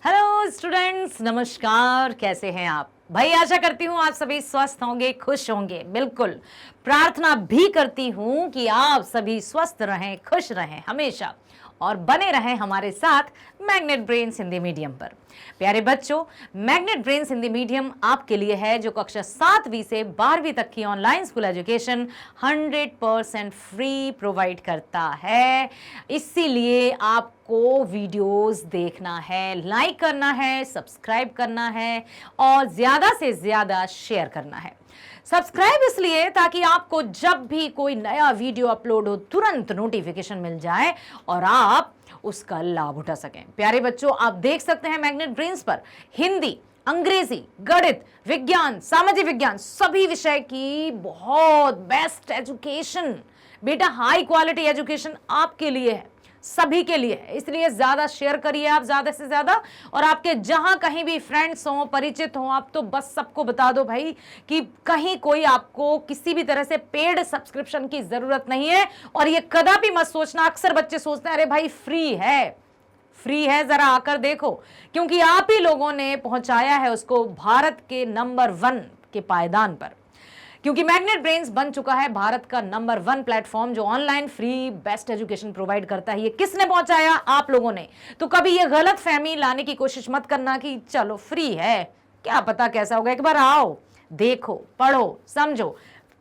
Hello students, नमस्कार। कैसे हैं आप? भाई आशा करती हूँ आप सभी स्वस्थ होंगे, खुश होंगे। बिल्कुल प्रार्थना भी करती हूँ कि आप सभी स्वस्थ रहें, खुश रहें हमेशा और बने रहें हमारे साथ मैग्नेट ब्रेन्स हिंदी मीडियम पर। प्यारे बच्चों, मैग्नेट ब्रेन्स हिंदी मीडियम आपके लिए है जो कक्षा 7वीं से 12वीं तक की online school education 100% free provide करता है। इसीलिए आपको वीडियोस देखना है, लाइक करना है, सब्सक्राइब करना है और ज्यादा से ज्यादा शेयर करना है। सब्सक्राइब इसलिए ताकि आपको जब भी कोई नया वीडियो अपलोड हो तुरंत नोटिफिकेशन मिल जाए और आप उसका लाभ उठा सकें। प्यारे बच्चों, आप देख सकते हैं मैग्नेट ब्रेन्स पर हिंदी, अंग्रेजी, गणित, विज्ञान, सामाजिक विज्ञान सभी विषय की बहुत बेस्ट एजुकेशन, बेटा हाई क्वालिटी एजुकेशन आपके लिए है, सभी के लिए है। इसलिए ज्यादा शेयर करिए आप, ज्यादा से ज्यादा। और आपके जहां कहीं भी फ्रेंड्स हो, परिचित हो, आप तो बस सबको बता दो भाई कि कहीं कोई आपको किसी भी तरह से पेड सब्सक्रिप्शन की जरूरत नहीं है। और ये कदापि मत सोचना, अक्सर बच्चे सोचते हैं अरे भाई फ्री है, जरा आकर देखो, क्योंकि आप ही लोगों ने पहुंचाया है उसको भारत के नंबर 1 के पायदान पर। क्योंकि मैग्नेट ब्रेन्स बन चुका है भारत का नंबर 1 प्लेटफॉर्म जो online free best education provide करता है। ये किसने पहुंचाया? आप लोगों ने। तो कभी ये गलत फहमी लाने की कोशिश मत करना कि चलो फ्री है, क्या पता कैसा होगा। एक बार आओ, देखो, पढ़ो, समझो,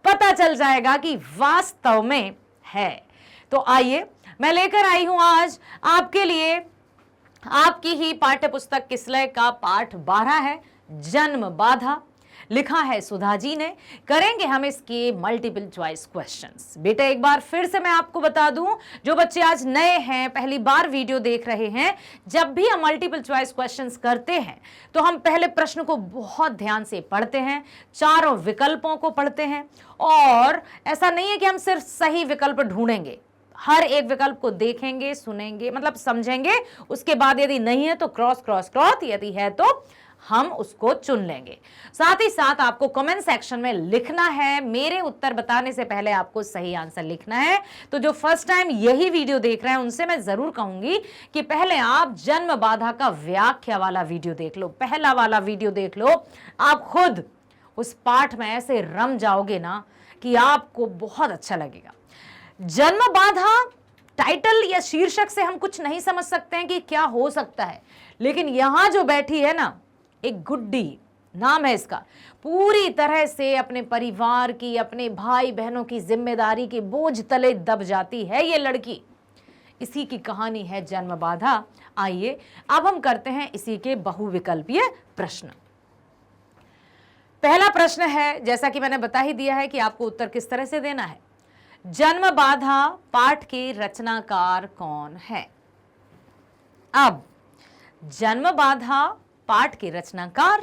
पता चल जाएगा कि वास्तव में है। तो आइए, मैं लेकर आई हूं आज आपके लिए आपकी ही पाठ्य पुस्तक किसलय का पाठ 12 है, जन्म बाधा। लिखा है सुधा जी ने। करेंगे हम इसके मल्टीपल चॉइस क्वेश्चंस। बेटा एक बार फिर से मैं आपको बता दूं, जो बच्चे आज नए हैं, पहली बार वीडियो देख रहे हैं, जब भी हम मल्टीपल चॉइस क्वेश्चंस करते हैं तो हम पहले प्रश्न को बहुत ध्यान से पढ़ते हैं, चारों विकल्पों को पढ़ते हैं। और ऐसा नहीं है कि हम सिर्फ सही विकल्प ढूंढेंगे, हर एक विकल्प को देखेंगे, सुनेंगे, मतलब समझेंगे। उसके बाद यदि नहीं है तो क्रॉस, यदि है तो हम उसको चुन लेंगे। साथ ही साथ आपको कमेंट सेक्शन में लिखना है, मेरे उत्तर बताने से पहले आपको सही आंसर लिखना है। तो जो फर्स्ट टाइम यही वीडियो देख रहे हैं उनसे मैं जरूर कहूंगी कि पहले आप जन्म बाधा का व्याख्या वाला वीडियो देख लो, पहला वाला वीडियो देख लो। आप खुद उस पाठ में ऐसे रम जाओगे ना कि आपको बहुत अच्छा लगेगा। जन्म बाधा टाइटल या शीर्षक से हम कुछ नहीं समझ सकते हैं कि क्या हो सकता है, लेकिन यहां जो बैठी है ना, एक गुड्डी नाम है इसका, पूरी तरह से अपने परिवार की, अपने भाई बहनों की जिम्मेदारी के बोझ तले दब जाती है ये लड़की। इसी की कहानी है जन्म बाधा। आइए अब हम करते हैं इसी के बहुविकल्पीय प्रश्न। पहला प्रश्न है, जैसा कि मैंने बता ही दिया है कि आपको उत्तर किस तरह से देना है। जन्म बाधा पाठ के रचनाकार कौन है? अब जन्म बाधा पाठ के रचनाकार,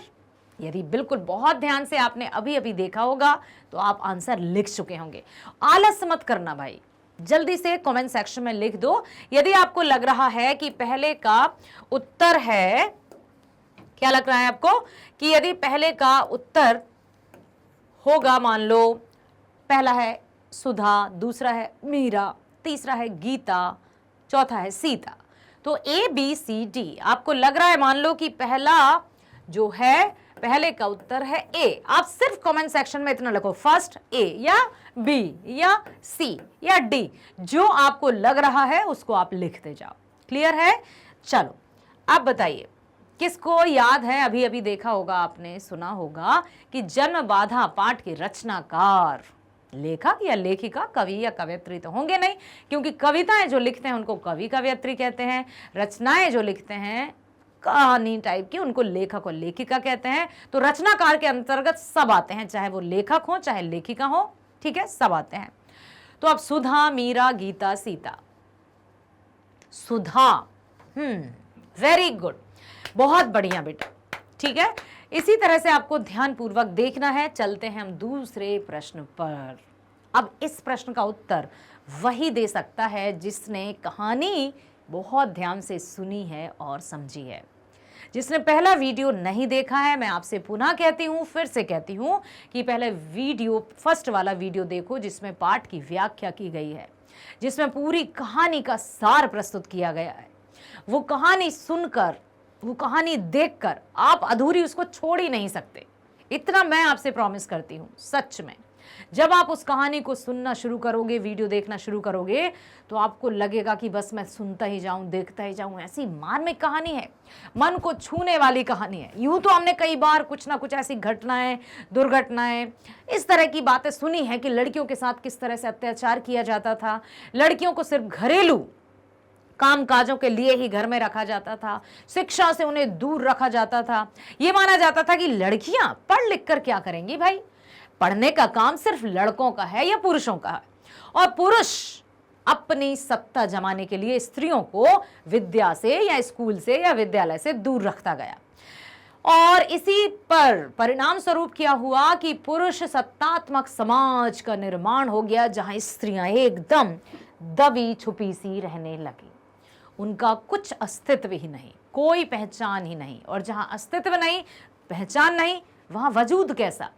यदि बिल्कुल बहुत ध्यान से आपने अभी अभी देखा होगा तो आप आंसर लिख चुके होंगे। आलस मत करना भाई, जल्दी से कमेंट सेक्शन में लिख दो। यदि आपको लग रहा है कि पहले का उत्तर है, क्या लग रहा है आपको कि यदि पहले का उत्तर होगा, मान लो पहला है सुधा, दूसरा है मीरा, तीसरा है गीता, चौथा है सीता, तो ABCD आपको लग रहा है, मान लो कि पहला जो है, पहले का उत्तर है ए। आप सिर्फ कमेंट सेक्शन में इतना लिखो, फर्स्ट ए या बी या सी या डी, जो आपको लग रहा है उसको आप लिखते जाओ। क्लियर है? चलो आप बताइए, किसको याद है, अभी अभी देखा होगा आपने, सुना होगा कि जन्म बाधा पाठ के रचनाकार लेखक या लेखिका, कवि या कवयित्री तो होंगे नहीं, क्योंकि कविताएं जो लिखते हैं उनको कवि कवयित्री कहते हैं, रचनाएं जो लिखते हैं कहानी टाइप की उनको लेखक और लेखिका कहते हैं। तो रचनाकार के अंतर्गत सब आते हैं, चाहे वो लेखक हो चाहे लेखिका हो, ठीक है, सब आते हैं। तो अब सुधा, मीरा, गीता, सीता। सुधा, वेरी गुड, बहुत बढ़िया बेटा, ठीक है। इसी तरह से आपको ध्यानपूर्वक देखना है। चलते हैं हम दूसरे प्रश्न पर। अब इस प्रश्न का उत्तर वही दे सकता है जिसने कहानी बहुत ध्यान से सुनी है और समझी है। जिसने पहला वीडियो नहीं देखा है, मैं आपसे पुनः कहती हूँ, फिर से कहती हूँ कि पहले वीडियो, फर्स्ट वाला वीडियो देखो जिसमें पाठ की व्याख्या की गई है, जिसमें पूरी कहानी का सार प्रस्तुत किया गया है। वो कहानी सुनकर वो कहानी देखकर आप अधूरी उसको छोड़ ही नहीं सकते। इतना मैं आपसे प्रॉमिस करती हूं। सच में जब आप उस कहानी को सुनना शुरू करोगे, वीडियो देखना शुरू करोगे, तो आपको लगेगा कि बस मैं सुनता ही जाऊं, देखता ही जाऊं। ऐसी मार्मिक कहानी है, मन को छूने वाली कहानी है। यूं तो हमने कई बार कुछ ना कुछ ऐसी घटनाएं, दुर्घटनाएं, इस तरह की बातें सुनी है कि लड़कियों के साथ किस तरह से अत्याचार किया जाता था, लड़कियों को सिर्फ घरेलू काम काजों के लिए ही घर में रखा जाता था, शिक्षा से उन्हें दूर रखा जाता था। यह माना जाता था कि लड़कियां पढ़ लिख कर क्या करेंगी भाई, पढ़ने का काम सिर्फ लड़कों का है या पुरुषों का है, और पुरुष अपनी सत्ता जमाने के लिए स्त्रियों को विद्या से या स्कूल से या विद्यालय से दूर रखता गया। और इसी पर परिणाम स्वरूप क्या हुआ कि पुरुष सत्तात्मक समाज का निर्माण हो गया, जहां स्त्रियां एकदम दबी छुपी सी रहने लगी। उनका कुछ अस्तित्व ही नहीं, कोई पहचान ही नहीं, और जहां अस्तित्व नहीं, पहचान नहीं, वहां वजूद कैसा।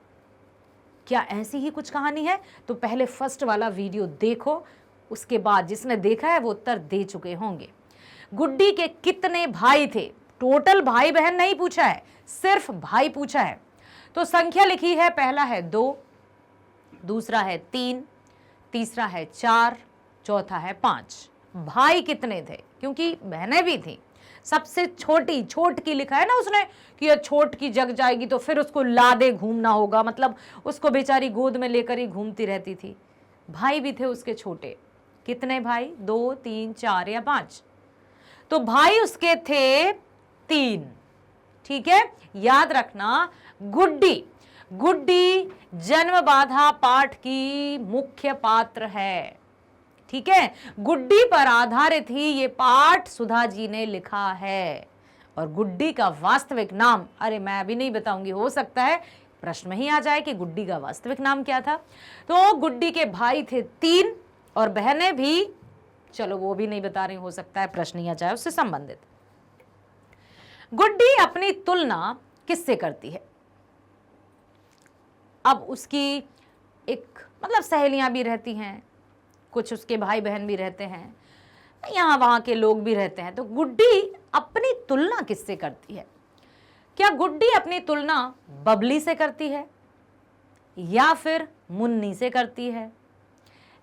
क्या ऐसी ही कुछ कहानी है? तो पहले फर्स्ट वाला वीडियो देखो, उसके बाद जिसने देखा है वो उत्तर दे चुके होंगे। गुड्डी के कितने भाई थे? टोटल भाई बहन नहीं पूछा है, सिर्फ भाई पूछा है। तो संख्या लिखी है, पहला है 2, दूसरा है 3, तीसरा है 4, चौथा है 5। भाई कितने थे? क्योंकि बहनें भी थी। सबसे छोटी, छोट की लिखा है ना उसने कि ये छोट की जग जाएगी तो फिर उसको लादे घूमना होगा, मतलब उसको बेचारी गोद में लेकर ही घूमती रहती थी। भाई भी थे उसके छोटे। कितने भाई? 2, 3, 4 या 5? तो भाई उसके थे 3। ठीक है, याद रखना। गुड्डी जन्म बाधा पाठ की मुख्य पात्र है। ठीक है, गुड्डी पर आधारित ही ये पाठ सुधा जी ने लिखा है। और गुड्डी का वास्तविक नाम, अरे मैं अभी नहीं बताऊंगी, हो सकता है प्रश्न में ही आ जाए कि गुड्डी का वास्तविक नाम क्या था। तो गुड्डी के भाई थे 3 और बहनें भी, चलो वो भी नहीं बता रही, हो सकता है प्रश्न ही आ जाए उससे संबंधित। गुड्डी अपनी तुलना किससे करती है? अब उसकी एक मतलब सहेलियां भी रहती हैं, कुछ उसके भाई बहन भी रहते हैं, यहाँ वहाँ के लोग भी रहते हैं। तो गुड्डी अपनी तुलना किससे करती है? क्या गुड्डी अपनी तुलना बबली से करती है, या फिर मुन्नी से करती है,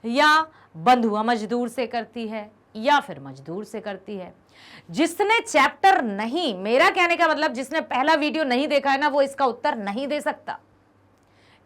या बंधुआ मजदूर से करती है, या फिर मजदूर से करती है? जिसने चैप्टर नहीं, मेरा कहने का मतलब जिसने पहला वीडियो नहीं देखा है ना, वो इसका उत्तर नहीं दे सकता।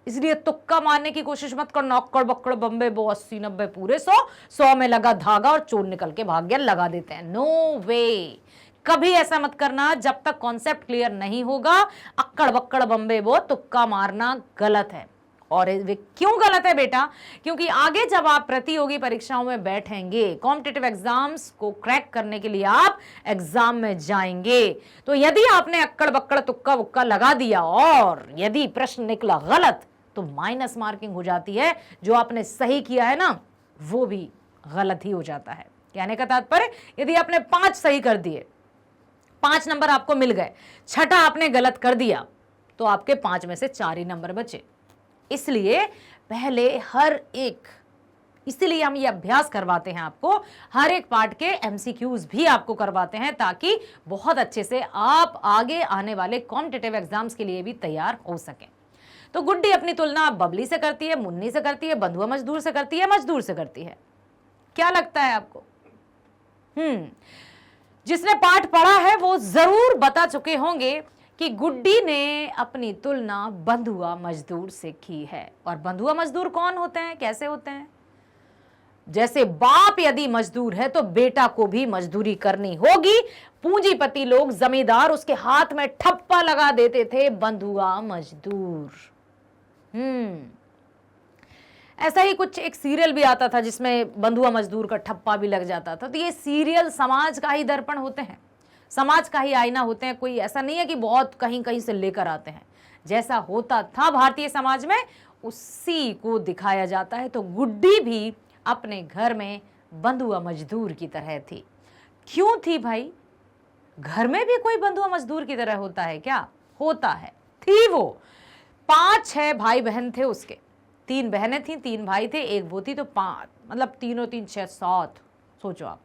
इसलिए तुक्का मारने की कोशिश मत कर। नौक्कड़ बक्कड़ बम्बे बो 80 90 पूरे 100 में लगा धागा और चोर निकल के भाग गया, लगा देते हैं। नो वे, कभी ऐसा मत करना। जब तक कॉन्सेप्ट क्लियर नहीं होगा, अक्कड़ बक्कड़ बम्बे बो तुक्का मारना गलत है। और वे क्यों गलत है बेटा? क्योंकि आगे जब आप प्रतियोगी परीक्षाओं में बैठेंगे, कॉम्पिटिटिव एग्जाम्स को क्रैक करने के लिए आप एग्जाम में जाएंगे, तो यदि आपने अक्कड़ बक्कड़ तुक्का वुक्का लगा दिया और यदि प्रश्न निकला गलत, तो माइनस मार्किंग हो जाती है। जो आपने सही किया है ना, वो भी गलत ही हो जाता है। कहने का तात्पर्य, यदि आपने 5 सही कर दिए, 5 नंबर आपको मिल गए, छठा आपने गलत कर दिया, तो आपके 5 में से 4 ही नंबर बचे। इसलिए पहले हर एक, इसीलिए हम ये अभ्यास करवाते हैं आपको, हर एक पार्ट के एमसीक्यूज भी आपको करवाते हैं, ताकि बहुत अच्छे से आप आगे आने वाले कॉम्पिटिटिव एग्जाम्स के लिए भी तैयार हो सकें। तो गुड्डी अपनी तुलना बबली से करती है, मुन्नी से करती है, बंधुआ मजदूर से करती है, मजदूर से करती है। क्या लगता है आपको? जिसने पाठ पढ़ा है वो जरूर बता चुके होंगे कि गुड्डी ने अपनी तुलना बंधुआ मजदूर से की है। और बंधुआ मजदूर कौन होते हैं, कैसे होते हैं? जैसे बाप यदि मजदूर है तो बेटा को भी मजदूरी करनी होगी। पूंजीपति लोग, जमींदार, उसके हाथ में ठप्पा लगा देते थे, बंधुआ मजदूर। ऐसा ही कुछ एक सीरियल भी आता था जिसमें बंधुआ मजदूर का ठप्पा भी लग जाता था। तो ये सीरियल समाज का ही दर्पण होते हैं, समाज का ही आईना होते हैं। कोई ऐसा नहीं है कि बहुत कहीं कहीं से लेकर आते हैं। जैसा होता था भारतीय समाज में, उसी को दिखाया जाता है। तो गुड्डी भी अपने घर में बंधुआ मजदूर की तरह थी। क्यों थी भाई? घर में भी कोई बंधुआ मजदूर की तरह होता है क्या? होता है, थी वो। 5-6 भाई बहन थे उसके, 3 बहनें थी, 3 भाई थे, एक वो थी, तो 5, मतलब 3 और 3 6 7, सोचो आप।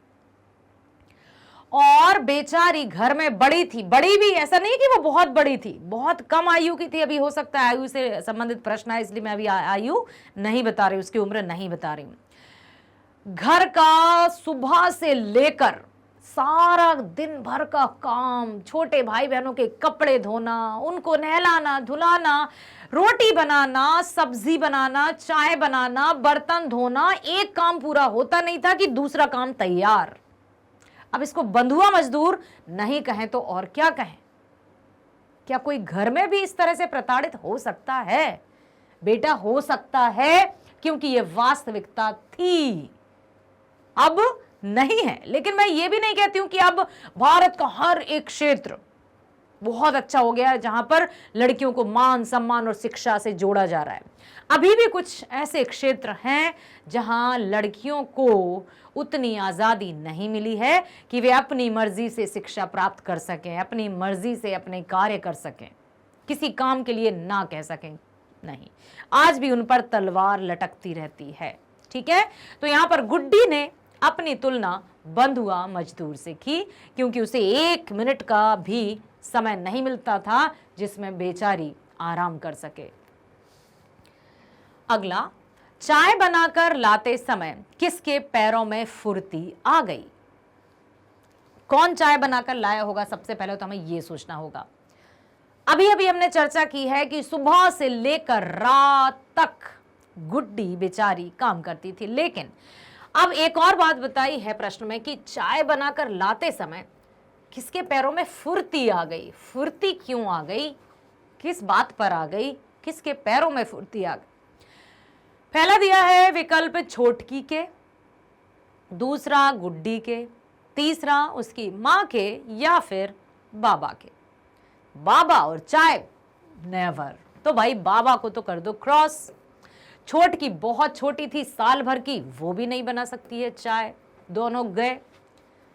और बेचारी घर में बड़ी थी, बड़ी भी ऐसा नहीं कि वो बहुत बड़ी थी, बहुत कम आयु की थी। अभी हो सकता है आयु से संबंधित प्रश्न है, इसलिए मैं अभी आयु नहीं बता रही, उसकी उम्र नहीं बता रही हूं। घर का सुबह से लेकर सारा दिन भर का काम, छोटे भाई बहनों के कपड़े धोना, उनको नहलाना धुलाना, रोटी बनाना, सब्जी बनाना, चाय बनाना, बर्तन धोना, एक काम पूरा होता नहीं था कि दूसरा काम तैयार। अब इसको बंधुआ मजदूर नहीं कहें तो और क्या कहें? क्या कोई घर में भी इस तरह से प्रताड़ित हो सकता है? बेटा हो सकता है, क्योंकि यह वास्तविकता थी, अब नहीं है। लेकिन मैं ये भी नहीं कहती हूं कि अब भारत का हर एक क्षेत्र बहुत अच्छा हो गया है जहां पर लड़कियों को मान सम्मान और शिक्षा से जोड़ा जा रहा है। अभी भी कुछ ऐसे क्षेत्र हैं जहां लड़कियों को उतनी आजादी नहीं मिली है कि वे अपनी मर्जी से शिक्षा प्राप्त कर सकें, अपनी मर्जी से अपने कार्य कर सकें, किसी काम के लिए ना कह सकें। नहीं, आज भी उन पर तलवार लटकती रहती है। ठीक है, तो यहां पर गुड्डी ने अपनी तुलना बंधुआ मजदूर से की, क्योंकि उसे 1 मिनट का भी समय नहीं मिलता था जिसमें बेचारी आराम कर सके। अगला, चाय बनाकर लाते समय किसके पैरों में फुर्ती आ गई? कौन चाय बनाकर लाया होगा? सबसे पहले तो हमें यह सोचना होगा। अभी अभी हमने चर्चा की है कि सुबह से लेकर रात तक गुड्डी बेचारी काम करती थी, लेकिन अब एक और बात बताई है प्रश्न में कि चाय बनाकर लाते समय किसके पैरों में फुर्ती आ गई। फुर्ती क्यों आ गई? किस बात पर आ गई? किसके पैरों में फुर्ती आ गई? पहला दिया है विकल्प छोटकी के, दूसरा गुड्डी के, तीसरा उसकी मां के, या फिर बाबा के। बाबा और चाय नेवर। तो भाई बाबा को तो कर दो क्रॉस। छोटकी बहुत छोटी थी, साल भर की, वो भी नहीं बना सकती है चाय, दोनों गए।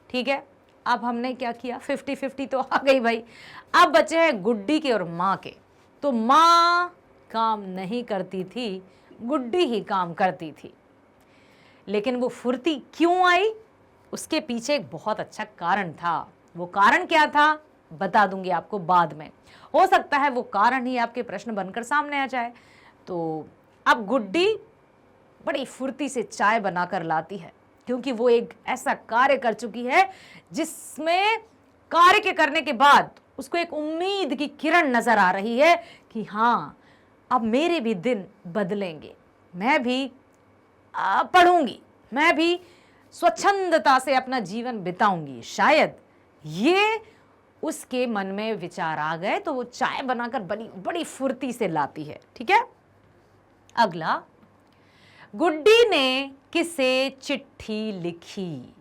ठीक है, अब हमने क्या किया? 50-50 तो आ गई भाई। अब बचे हैं गुड्डी के और माँ के। तो माँ काम नहीं करती थी, गुड्डी ही काम करती थी। लेकिन वो फुर्ती क्यों आई? उसके पीछे एक बहुत अच्छा कारण था। वो कारण क्या था बता दूंगी आपको बाद में। हो सकता है वो कारण ही आपके प्रश्न बनकर सामने आ जाए। तो अब गुड्डी बड़ी फुर्ती से चाय बनाकर लाती है, क्योंकि वो एक ऐसा कार्य कर चुकी है जिसमें कार्य के करने के बाद उसको एक उम्मीद की किरण नजर आ रही है कि हाँ, अब मेरे भी दिन बदलेंगे, मैं भी पढ़ूंगी, मैं भी स्वच्छंदता से अपना जीवन बिताऊंगी। शायद ये उसके मन में विचार आ गए, तो वो चाय बनाकर बड़ी बड़ी फुर्ती से लाती है। ठीक है, अगला, गुड्डी ने किसे चिट्ठी लिखी?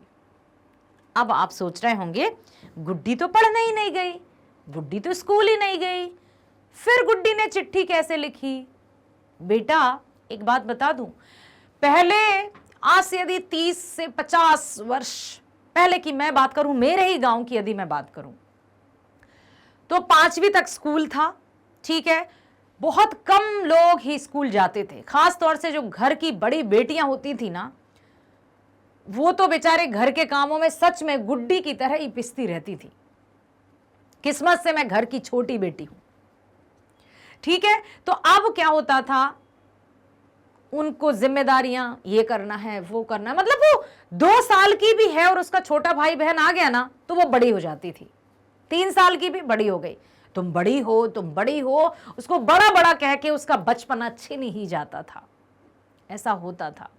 अब आप सोच रहे होंगे गुड्डी तो पढ़ने ही नहीं गई, गुड्डी तो स्कूल ही नहीं गई, फिर गुड्डी ने चिट्ठी कैसे लिखी? बेटा एक बात बता दूं, पहले आज से यदि 30 से 50 वर्ष पहले की मैं बात करूं, मेरे ही गांव की यदि मैं बात करूं, तो 5वीं तक स्कूल था। ठीक है, बहुत कम लोग ही स्कूल जाते थे, खास तौर से जो घर की बड़ी बेटियां होती थी ना, वो तो बेचारे घर के कामों में सच में गुड्डी की तरह ही पिसती रहती थी। किस्मत से मैं घर की छोटी बेटी हूं। ठीक है, तो अब क्या होता था, उनको जिम्मेदारियां ये करना है वो करना है, मतलब वो 2 साल की भी है और उसका छोटा भाई बहन आ गया ना तो वो बड़ी हो जाती थी। 3 साल की भी बड़ी हो गई, तुम बड़ी हो तुम बड़ी हो, उसको बड़ा बड़ा कह के उसका बचपना छीन ही जाता था। ऐसा होता था।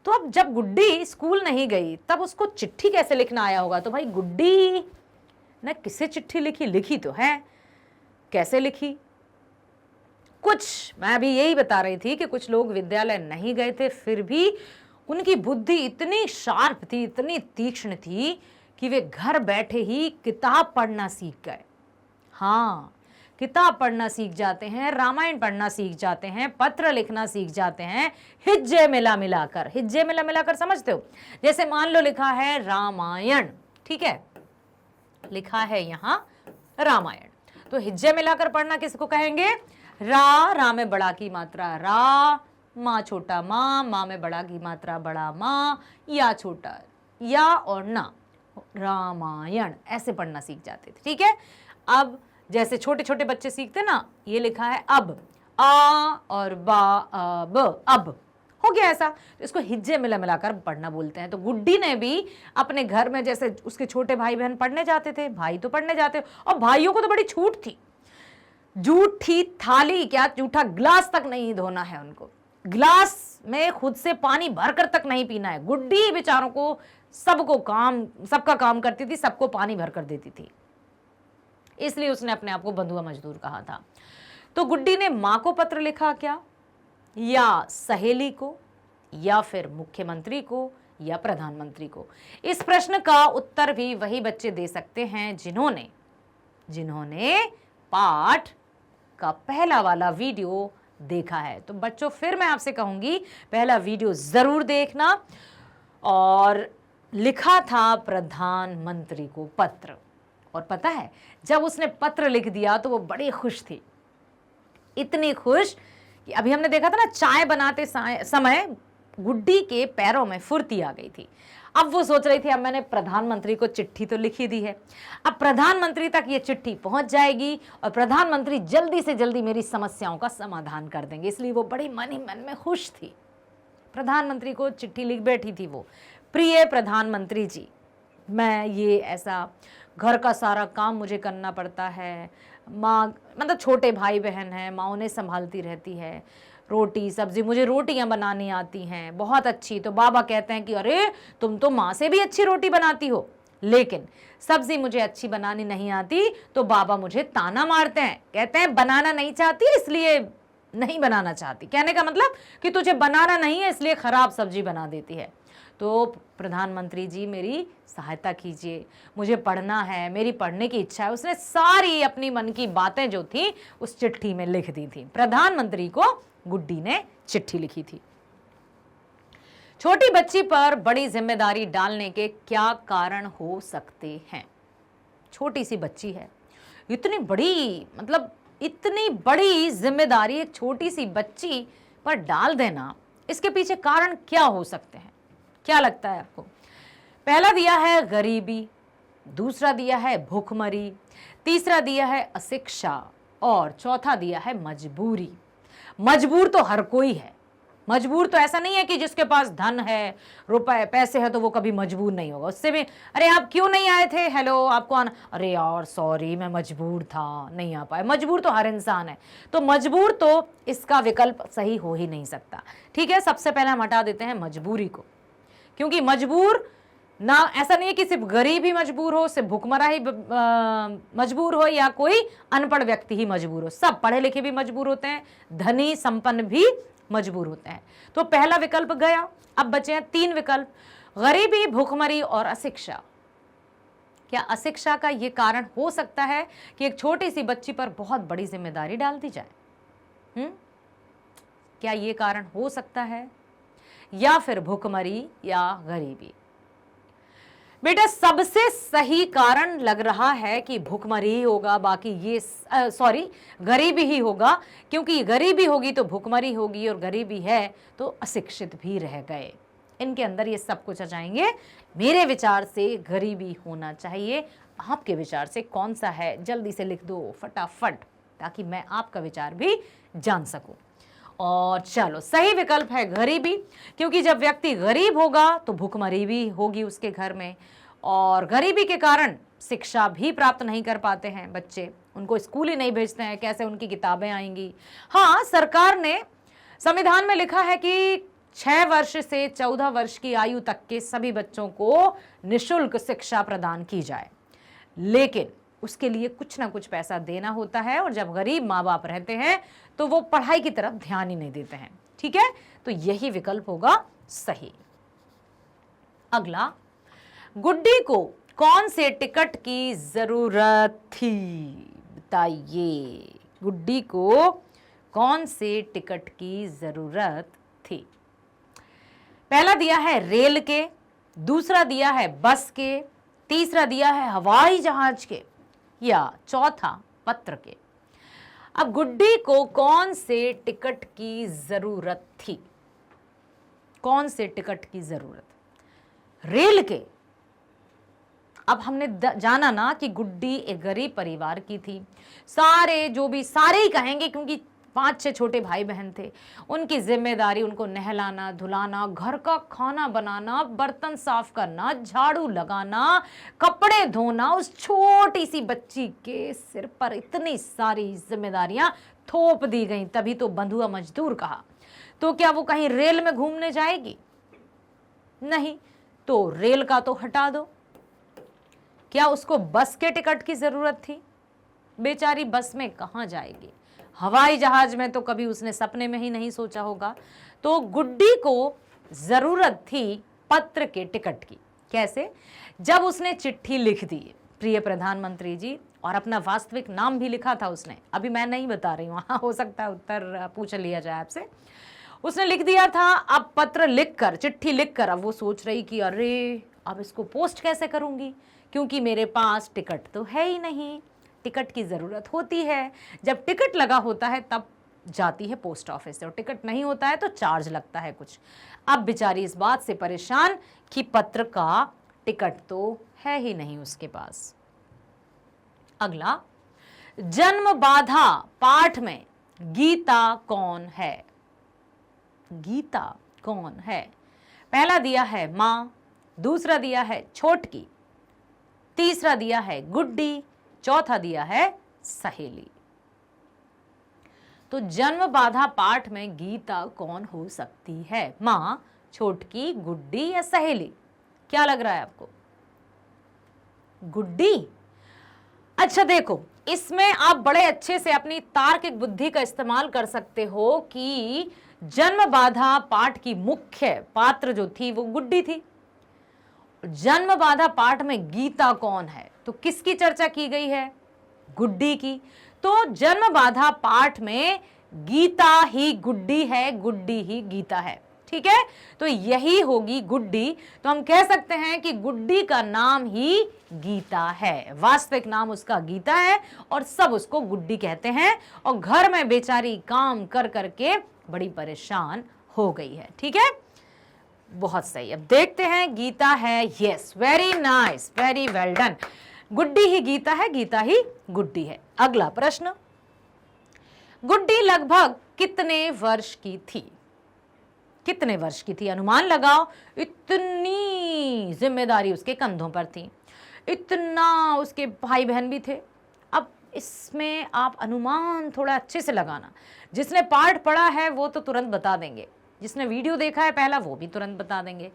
तो अब जब गुड्डी स्कूल नहीं गई तब उसको चिट्ठी कैसे लिखना आया होगा? तो भाई गुड्डी ने किसे चिट्ठी लिखी? लिखी तो है, कैसे लिखी? कुछ मैं भी यही बता रही थी कि कुछ लोग विद्यालय नहीं गए थे, फिर भी उनकी बुद्धि इतनी शार्प थी, इतनी तीक्ष्ण थी कि वे घर बैठे ही किताब पढ़ना सीख गए। हाँ, किताब पढ़ना सीख जाते हैं, रामायण पढ़ना सीख जाते हैं, पत्र लिखना सीख जाते हैं, हिज्जे मिला मिलाकर। हिज्जे मिला मिलाकर समझते हो? जैसे मान लो लिखा है रामायण, ठीक है, लिखा है यहां रामायण, तो हिज्जे मिलाकर पढ़ना किसको कहेंगे? रा में बड़ा की मात्रा रा, माँ छोटा माँ, माँ में बड़ा की मात्रा बड़ा माँ, या छोटा या और ना, रामायण ऐसे पढ़ना सीख जाते थे। ठीक है, अब जैसे छोटे छोटे बच्चे सीखते ना, ये लिखा है अब, आ और बा, अब, अब हो गया ऐसा। तो इसको हिज्जे मिला मिलाकर पढ़ना बोलते हैं। तो गुड्डी ने भी अपने घर में, जैसे उसके छोटे भाई बहन पढ़ने जाते थे, भाई तो पढ़ने जाते, और भाइयों को तो बड़ी छूट थी, जूठी थाली क्या, जूठा गिलास तक नहीं धोना है उनको, गिलास में खुद से पानी भरकर तक नहीं पीना है। गुड्डी बेचारों को सबका काम करती थी, सबको पानी भरकर देती थी, इसलिए उसने अपने आप को बंधुआ मजदूर कहा था। तो गुड्डी ने मां को पत्र लिखा क्या, या सहेली को, या फिर मुख्यमंत्री को, या प्रधानमंत्री को? इस प्रश्न का उत्तर भी वही बच्चे दे सकते हैं जिन्होंने पाठ का पहला वाला वीडियो देखा है। तो बच्चों, फिर मैं आपसे कहूंगी, पहला वीडियो जरूर देखना। और लिखा था प्रधानमंत्री को पत्र, और पता है जब उसने पत्र लिख दिया तो वो बड़ी खुश थी, इतनी खुश कि अभी हमने देखा था ना, चाय बनाते समय गुड्डी के पैरों में फुर्ती आ गई थी। अब वो सोच रही थी, अब मैंने प्रधानमंत्री को चिट्ठी तो लिखी दी है, अब प्रधानमंत्री तक ये चिट्ठी पहुंच जाएगी और प्रधानमंत्री जल्दी से जल्दी मेरी समस्याओं का समाधान कर देंगे। इसलिए वो बड़ी मन ही मन में खुश थी। प्रधानमंत्री को चिट्ठी लिख बैठी थी वो, प्रिय प्रधानमंत्री जी, मैं ये ऐसा, घर का सारा काम मुझे करना पड़ता है, माँ मतलब छोटे भाई बहन हैं, माँ उन्हें संभालती रहती है, रोटी सब्जी, मुझे रोटियां बनानी आती हैं बहुत अच्छी, तो बाबा कहते हैं कि अरे तुम तो माँ से भी अच्छी रोटी बनाती हो, लेकिन सब्जी मुझे अच्छी बनानी नहीं आती, तो बाबा मुझे ताना मारते हैं, कहते हैं बनाना नहीं चाहती इसलिए नहीं बनाना चाहती, कहने का मतलब कि तुझे बनाना नहीं है इसलिए खराब सब्जी बना देती है। तो प्रधानमंत्री जी मेरी सहायता कीजिए, मुझे पढ़ना है, मेरी पढ़ने की इच्छा है। उसने सारी अपनी मन की बातें जो थी उस चिट्ठी में लिख दी थी। प्रधानमंत्री को गुड्डी ने चिट्ठी लिखी थी। छोटी बच्ची पर बड़ी जिम्मेदारी डालने के क्या कारण हो सकते हैं? छोटी सी बच्ची है, इतनी बड़ी जिम्मेदारी एक छोटी सी बच्ची पर डाल देना, इसके पीछे कारण क्या हो सकते हैं? क्या लगता है आपको? पहला दिया है गरीबी, दूसरा दिया है भूखमरी, तीसरा दिया है अशिक्षा, और चौथा दिया है मजबूरी। मजबूर तो हर कोई है, मजबूर तो ऐसा नहीं है कि जिसके पास धन है, रुपए पैसे है तो वो कभी मजबूर नहीं होगा। उससे भी, अरे आप क्यों नहीं आए थे, हेलो आपको आना, अरे यार सॉरी मैं मजबूर था नहीं आ पाए। मजबूर तो हर इंसान है, तो मजबूर तो इसका विकल्प सही हो ही नहीं सकता। ठीक है, सबसे पहले हम हटा देते हैं मजबूरी को, क्योंकि मजबूर ना, ऐसा नहीं है कि सिर्फ गरीब ही मजबूर हो, सिर्फ भुखमरा ही मजबूर हो, या कोई अनपढ़ व्यक्ति ही मजबूर हो। सब पढ़े लिखे भी मजबूर होते हैं, धनी संपन्न भी मजबूर होते हैं। तो पहला विकल्प गया। अब बचे हैं 3 विकल्प, गरीबी, भूखमरी और अशिक्षा। क्या अशिक्षा का यह कारण हो सकता है कि एक छोटी सी बच्ची पर बहुत बड़ी जिम्मेदारी डाल दी जाए? क्या यह कारण हो सकता है, या फिर भूखमरी या गरीबी? बेटा सबसे सही कारण लग रहा है कि भूखमरी ही होगा, बाकी ये गरीबी ही होगा, क्योंकि गरीबी होगी तो भूखमरी होगी, और गरीबी है तो अशिक्षित भी रह गए। इनके अंदर ये सब कुछ आ जाएंगे। मेरे विचार से गरीबी होना चाहिए, आपके विचार से कौन सा है जल्दी से लिख दो फटाफट, ताकि मैं आपका विचार भी जान सकूं। और चलो, सही विकल्प है गरीबी, क्योंकि जब व्यक्ति गरीब होगा तो भूखमरी भी होगी उसके घर में, और गरीबी के कारण शिक्षा भी प्राप्त नहीं कर पाते हैं बच्चे, उनको स्कूल ही नहीं भेजते हैं, कैसे उनकी किताबें आएंगी। हाँ, सरकार ने संविधान में लिखा है कि 6 वर्ष से 14 वर्ष की आयु तक के सभी बच्चों को निःशुल्क शिक्षा प्रदान की जाए, लेकिन उसके लिए कुछ ना कुछ पैसा देना होता है, और जब गरीब माँ बाप रहते हैं तो वो पढ़ाई की तरफ ध्यान ही नहीं देते हैं। ठीक है, तो यही विकल्प होगा सही। अगला, गुड्डी को कौन से टिकट की जरूरत थी? बताइए, गुड्डी को कौन से टिकट की जरूरत थी? पहला दिया है रेल के, दूसरा दिया है बस के, तीसरा दिया है हवाई जहाज के, या चौथा पत्र के। अब गुड्डी को कौन से टिकट की जरूरत थी? कौन से टिकट की जरूरत? रेल के, अब हमने जाना ना कि गुड्डी एक गरीब परिवार की थी। सारे ही कहेंगे क्योंकि 5-6 छोटे भाई बहन थे। उनकी जिम्मेदारी उनको नहलाना, धुलाना, घर का खाना बनाना, बर्तन साफ करना, झाड़ू लगाना, कपड़े धोना। उस छोटी सी बच्ची के सिर पर इतनी सारी जिम्मेदारियां थोप दी गई, तभी तो बंधुआ मजदूर कहा। तो क्या वो कहीं रेल में घूमने जाएगी? नहीं। तो रेल का तो हटा दो, क्या उसको बस के टिकट की जरूरत थी? बेचारी बस में कहां जाएगी? हवाई जहाज में तो कभी उसने सपने में ही नहीं सोचा होगा। तो गुड्डी को जरूरत थी पत्र के टिकट की। कैसे? जब उसने चिट्ठी लिख दी, प्रिय प्रधानमंत्री जी, और अपना वास्तविक नाम भी लिखा था उसने, अभी मैं नहीं बता रही हूँ, हो सकता है उत्तर पूछ लिया जाए आपसे। उसने लिख दिया था। अब पत्र लिखकर, चिट्ठी लिखकर अब वो सोच रही कि अरे अब इसको पोस्ट कैसे करूंगी, क्योंकि मेरे पास टिकट तो है ही नहीं। टिकट की जरूरत होती है, जब टिकट लगा होता है तब जाती है पोस्ट ऑफिस से, और टिकट नहीं होता है तो चार्ज लगता है कुछ। अब बेचारी इस बात से परेशान कि पत्र का टिकट तो है ही नहीं उसके पास। अगला, जन्म बाधा पाठ में गीता कौन है? गीता कौन है? पहला दिया है मां, दूसरा दिया है छोटकी, तीसरा दिया है गुड्डी, चौथा दिया है सहेली। तो जन्म बाधा पाठ में गीता कौन हो सकती है? मां, छोटकी, गुड्डी या सहेली? क्या लग रहा है आपको? गुड्डी? अच्छा देखो, इसमें आप बड़े अच्छे से अपनी तार्किक बुद्धि का इस्तेमाल कर सकते हो कि जन्म बाधा पाठ की मुख्य पात्र जो थी वो गुड्डी थी। जन्म बाधा पाठ में गीता कौन है? तो किसकी चर्चा की गई है? गुड्डी की। तो जन्म बाधा पाठ में गीता ही गुड्डी है, गुड्डी ही गीता है। ठीक है, तो यही होगी गुड्डी। तो हम कह सकते हैं कि गुड्डी का नाम ही गीता है, वास्तविक नाम उसका गीता है और सब उसको गुड्डी कहते हैं। और घर में बेचारी काम कर करके बड़ी परेशान हो गई है। ठीक है, बहुत सही। अब देखते हैं गीता है। Yes, very nice, very well done. Guddi ही गीता है, गीता ही गुड्डी है। अगला प्रश्न, गुड्डी लगभग कितने वर्ष की थी? कितने वर्ष की थी? अनुमान लगाओ। इतनी जिम्मेदारी उसके कंधों पर थी, इतना उसके भाई बहन भी थे। अब इसमें आप अनुमान थोड़ा अच्छे से लगाना। जिसने पाठ पढ़ा है वो तो तुरंत बता देंगे, जिसने वीडियो देखा है पहला वो भी तुरंत बता देंगे।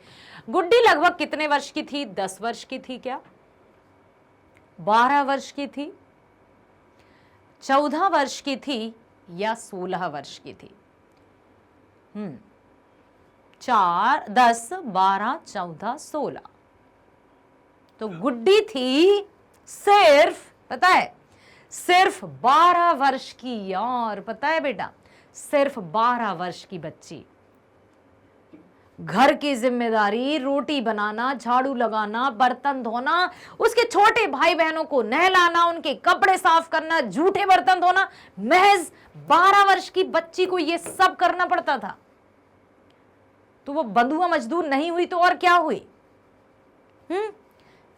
गुड्डी लगभग कितने वर्ष की थी? 10 वर्ष की थी क्या? 12 वर्ष की थी? 14 वर्ष की थी या 16 वर्ष की थी? 4, 10, 12, 14, 16। तो गुड्डी थी सिर्फ, पता है, सिर्फ 12 वर्ष की। यार पता है बेटा, सिर्फ 12 वर्ष की बच्ची, घर की जिम्मेदारी, रोटी बनाना, झाड़ू लगाना, बर्तन धोना, उसके छोटे भाई बहनों को नहलाना, उनके कपड़े साफ करना, जूठे बर्तन धोना, महज 12 वर्ष की बच्ची को यह सब करना पड़ता था। तो वो बंधुआ मजदूर नहीं हुई तो और क्या हुई?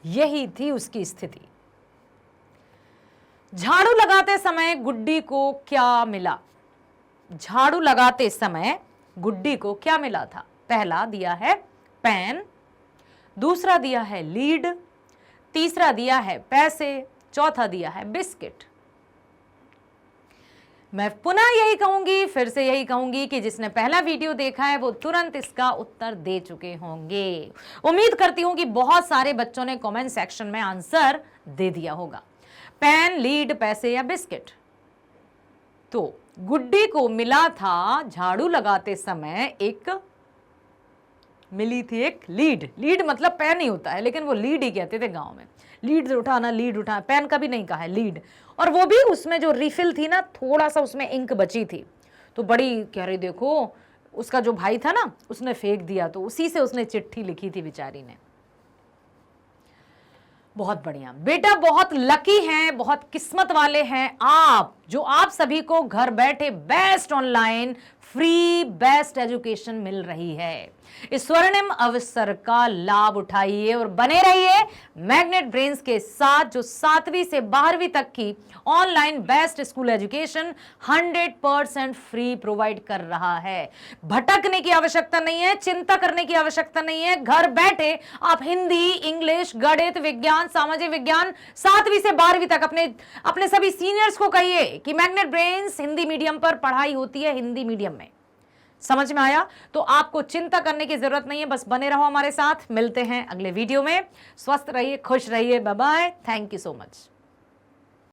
यही थी उसकी स्थिति। झाड़ू लगाते समय गुड्डी को क्या मिला? झाड़ू लगाते समय गुड्डी को क्या मिला था? पहला दिया है पेन, दूसरा दिया है लीड, तीसरा दिया है पैसे, चौथा दिया है बिस्किट। मैं पुनः यही कहूंगी, फिर से यही कहूंगी कि जिसने पहला वीडियो देखा है वो तुरंत इसका उत्तर दे चुके होंगे। उम्मीद करती हूं कि बहुत सारे बच्चों ने कमेंट सेक्शन में आंसर दे दिया होगा। पेन, लीड, पैसे या बिस्किट? तो गुड्डी को मिला था झाड़ू लगाते समय मिली थी एक लीड। लीड मतलब पेन ही होता है, लेकिन वो लीड ही कहते थे गांव में। लीड उठाना, लीड उठाना, पेन कभी नहीं कहा है, लीड। और वो भी उसमें जो रिफिल थी ना, थोड़ा सा उसमें इंक बची थी, तो बड़ी कह रही, देखो उसका जो भाई था ना उसने फेंक दिया, तो उसी से उसने चिट्ठी लिखी थी बेचारी ने। बहुत बढ़िया बेटा, बहुत लकी हैं, बहुत किस्मत वाले हैं आप, जो आप सभी को घर बैठे best online free best education मिल रही है। इस स्वर्णिम अवसर का लाभ उठाइए और बने रहिए मैग्नेट ब्रेन्स के साथ, जो 7वीं से 12वीं तक की online best school education 100% free provide कर रहा है। भटकने की आवश्यकता नहीं है, चिंता करने की आवश्यकता नहीं है। घर बैठे आप हिंदी, इंग्लिश, गणित, विज्ञान, सामाजिक विज्ञान 7वीं से 12वीं तक अपने सभी सीनियर्स को कहिए कि मैग्नेट ब्रेन्स हिंदी मीडियम पर पढ़ाई होती है, हिंदी मीडियम में। समझ में आया? तो आपको चिंता करने की जरूरत नहीं है, बस बने रहो हमारे साथ। मिलते हैं अगले वीडियो में। स्वस्थ रहिए, खुश रहिए। Bye bye. Thank you so much.